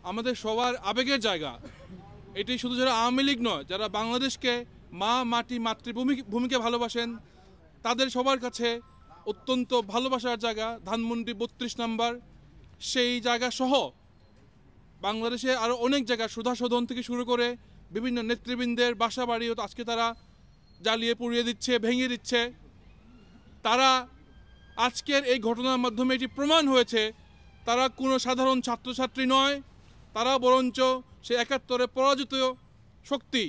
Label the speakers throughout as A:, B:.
A: আমাদের সবার আবেগের জায়গা। এটি শুধু যারা আওয়ামী লীগ নয়, যারা বাংলাদেশকে মা মাটি মাতৃভূমিকে ভালোবাসেন তাদের সবার কাছে অত্যন্ত ভালোবাসার জায়গা ধানমন্ডি ৩২ নম্বর। সেই জায়গা সহ বাংলাদেশে আরও অনেক জায়গা সুধা সদন থেকে শুরু করে বিভিন্ন নেতৃবৃন্দের বাসা বাড়িও আজকে তারা জ্বালিয়ে পুড়িয়ে দিচ্ছে, ভেঙে দিচ্ছে। তারা আজকের এই ঘটনার মাধ্যমে এটি প্রমাণ হয়েছে তারা কোনো সাধারণ ছাত্রছাত্রী নয়, তারা বরঞ্চ সে ৭১ পরাজিত শক্তি,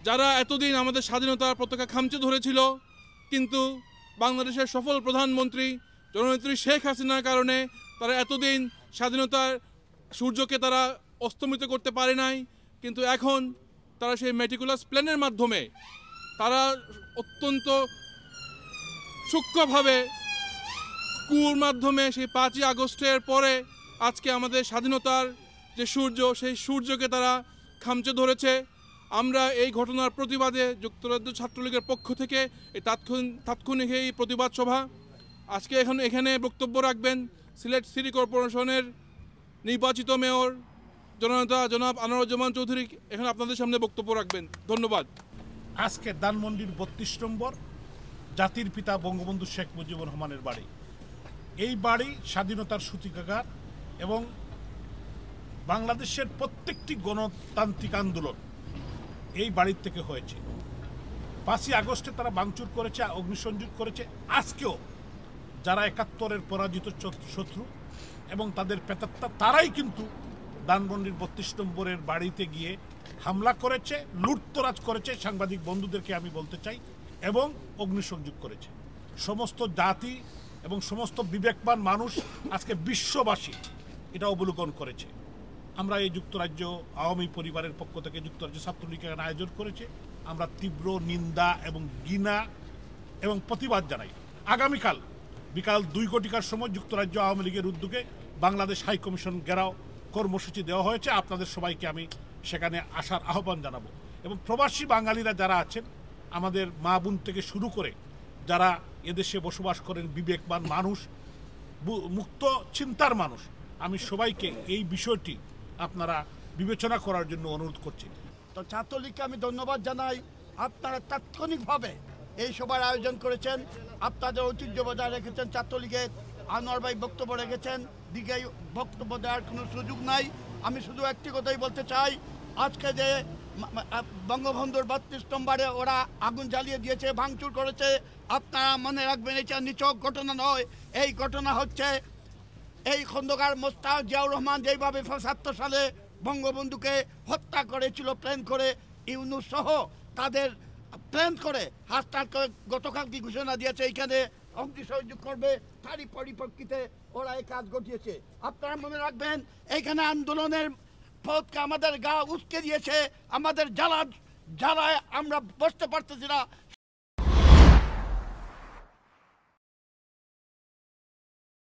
A: যারা এতদিন আমাদের স্বাধীনতার পতাকা খামচে ধরেছিল। কিন্তু বাংলাদেশের সফল প্রধানমন্ত্রী জননেত্রী শেখ হাসিনার কারণে তারা এতদিন স্বাধীনতার সূর্যকে তারা অস্তমিত করতে পারে নাই। কিন্তু এখন তারা সেই মেটিকুলাস প্ল্যানের মাধ্যমে তারা অত্যন্ত সূক্ষ্মভাবে কুর মাধ্যমে সেই ৫ই আগস্টের পরে আজকে আমাদের স্বাধীনতার যে সূর্য, সেই সূর্যকে তারা খামচে ধরেছে। আমরা এই ঘটনার প্রতিবাদে যুক্তরাজ্য ছাত্রলীগের পক্ষ থেকে এই তাৎক্ষণিক এই প্রতিবাদ সভা আজকে এখানে বক্তব্য রাখবেন সিলেট সিটি কর্পোরেশনের নির্বাচিত মেয়র জননেতা জনাব আনোয়ারুজ্জামান চৌধুরী। এখানে আপনাদের সামনে বক্তব্য রাখবেন। ধন্যবাদ।
B: আজকে ধানমন্ডির ৩২ নম্বর জাতির পিতা বঙ্গবন্ধু শেখ মুজিবুর রহমানের বাড়ি। এই বাড়ি স্বাধীনতার সূতিকাগার এবং বাংলাদেশের প্রত্যেকটি গণতান্ত্রিক আন্দোলন এই বাড়ির থেকে হয়েছে। ৫ই আগস্টে তারা ভাঙচুর করেছে, অগ্নিসংযোগ করেছে। আজকেও যারা ৭১ পরাজিত শত্রু এবং তাদের প্রেতাত্মা, তারাই কিন্তু ধানমন্ডির ৩২ নম্বরের বাড়িতে গিয়ে হামলা করেছে, লুটতরাজ করেছে। সাংবাদিক বন্ধুদেরকে আমি বলতে চাই, এবং অগ্নিসংযোগ করেছে। সমস্ত জাতি এবং সমস্ত বিবেকবান মানুষ আজকে বিশ্ববাসী এটা অবলোকন করেছে। আমরা এই যুক্তরাজ্য আওয়ামী পরিবারের পক্ষ থেকে যুক্তরাজ্য ছাত্রলীগ আয়োজন করেছে। আমরা তীব্র নিন্দা এবং ঘৃণা এবং প্রতিবাদ জানাই। আগামীকাল বিকাল ২ ঘটিকার সময় যুক্তরাজ্য আওয়ামী লীগের উদ্যোগে বাংলাদেশ হাই কমিশন ঘেরাও কর্মসূচি দেওয়া হয়েছে। আপনাদের সবাইকে আমি সেখানে আসার আহ্বান জানাবো। এবং প্রবাসী বাঙালিরা যারা আছেন, আমাদের মা বোন থেকে শুরু করে যারা এদেশে বসবাস করেন, বিবেকবান মানুষ, মুক্ত চিন্তার মানুষ, আমি সবাইকে এই বিষয়টি আপনারা বিবেচনা করার জন্য অনুরোধ করছি।
C: তো ছাত্রলীগকে আমি ধন্যবাদ জানাই। আপনারা তাৎক্ষণিকভাবে এই সভার আয়োজন করেছেন, আপনাদের ঐতিহ্য বজায় রেখেছেন। ছাত্রলীগের আনোয়ার ভাই বক্তব্য রেখেছেন, দিকে বক্তব্য দেওয়ার কোনো সুযোগ নাই। আমি শুধু একটি কথাই বলতে চাই, আজকে যে বঙ্গবন্ধুর ৩২ নম্বরে ওরা আগুন জ্বালিয়ে দিয়েছে, ভাঙচুর করেছে, আপনারা মনে রাখবেন এটা নিছক ঘটনা নয়। এই ঘটনা হচ্ছে এই খন্দকার মোস্তাক জিয়াউর রহমান যেইভাবে ৭৭ সালে বঙ্গবন্ধুকে হত্যা করেছিল প্ল্যান করে, ইউনূস সহ তাদের প্ল্যান করে হাসতাল করে গতকালকে ঘোষণা দিয়েছে এইখানে অগ্নিসংযোগ করবে, তারই পরিপ্রেক্ষিতে ওরা এই কাজ ঘটিয়েছে। আপনারা মনে রাখবেন এইখানে আন্দোলনের পথকে আমাদের গা উস্কে দিয়েছে, আমাদের জ্বালায় আমরা বসতে পারতেছি না।